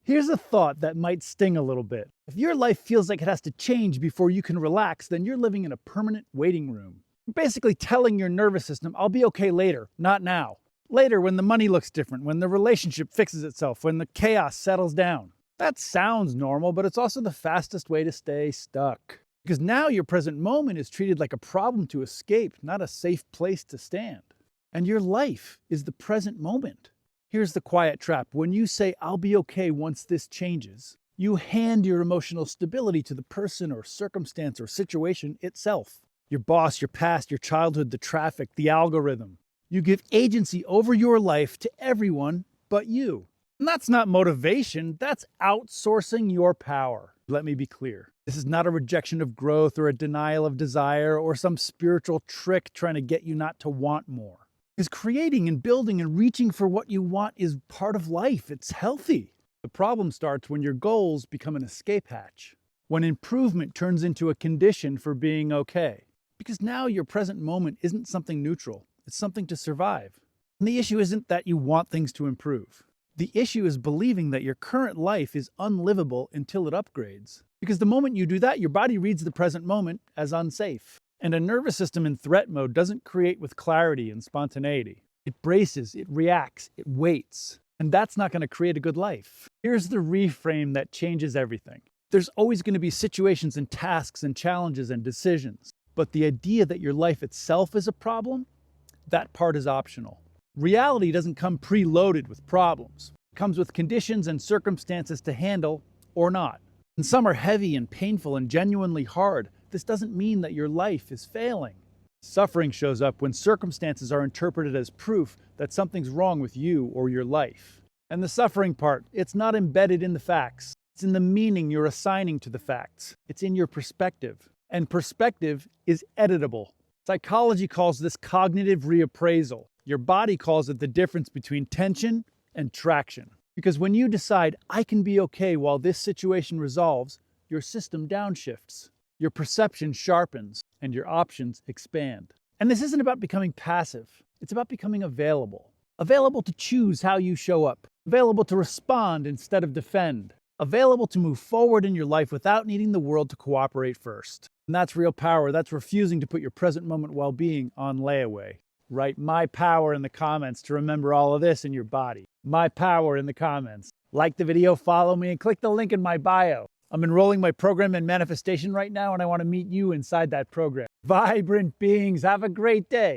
Here's a thought that might sting a little bit. If your life feels like it has to change before you can relax, then you're living in a permanent waiting room. You're basically telling your nervous system, I'll be okay later, not now. Later, when the money looks different, when the relationship fixes itself, when the chaos settles down. That sounds normal, but it's also the fastest way to stay stuck. Because now your present moment is treated like a problem to escape, not a safe place to stand. And your life is the present moment. Here's the quiet trap. When you say, I'll be okay once this changes, you hand your emotional stability to the person or circumstance or situation itself. Your boss, your past, your childhood, the traffic, the algorithm. You give agency over your life to everyone but you. And that's not motivation, that's outsourcing your power. Let me be clear. This is not a rejection of growth or a denial of desire or some spiritual trick trying to get you not to want more. Because creating and building and reaching for what you want is part of life. It's healthy. The problem starts when your goals become an escape hatch, when improvement turns into a condition for being okay. Because now your present moment isn't something neutral, it's something to survive. And the issue isn't that you want things to improve. The issue is believing that your current life is unlivable until it upgrades. Because the moment you do that, your body reads the present moment as unsafe. And a nervous system in threat mode doesn't create with clarity and spontaneity. It braces, it reacts, it waits. And that's not going to create a good life. Here's the reframe that changes everything. There's always going to be situations and tasks and challenges and decisions. But the idea that your life itself is a problem, that part is optional. Reality doesn't come preloaded with problems. It comes with conditions and circumstances to handle or not. And some are heavy and painful and genuinely hard. This doesn't mean that your life is failing. Suffering shows up when circumstances are interpreted as proof that something's wrong with you or your life. And the suffering part, it's not embedded in the facts. It's in the meaning you're assigning to the facts. It's in your perspective. And perspective is editable. Psychology calls this cognitive reappraisal. Your body calls it the difference between tension and traction. Because when you decide, I can be okay while this situation resolves, your system downshifts. Your perception sharpens and your options expand. And this isn't about becoming passive. It's about becoming available. Available to choose how you show up. Available to respond instead of defend. Available to move forward in your life without needing the world to cooperate first. And that's real power. That's refusing to put your present moment well-being on layaway. Write my power in the comments to remember all of this in your body. My power in the comments. Like the video, follow me, and click the link in my bio. I'm enrolling my program in manifestation right now, and I want to meet you inside that program. Vibrant beings, have a great day.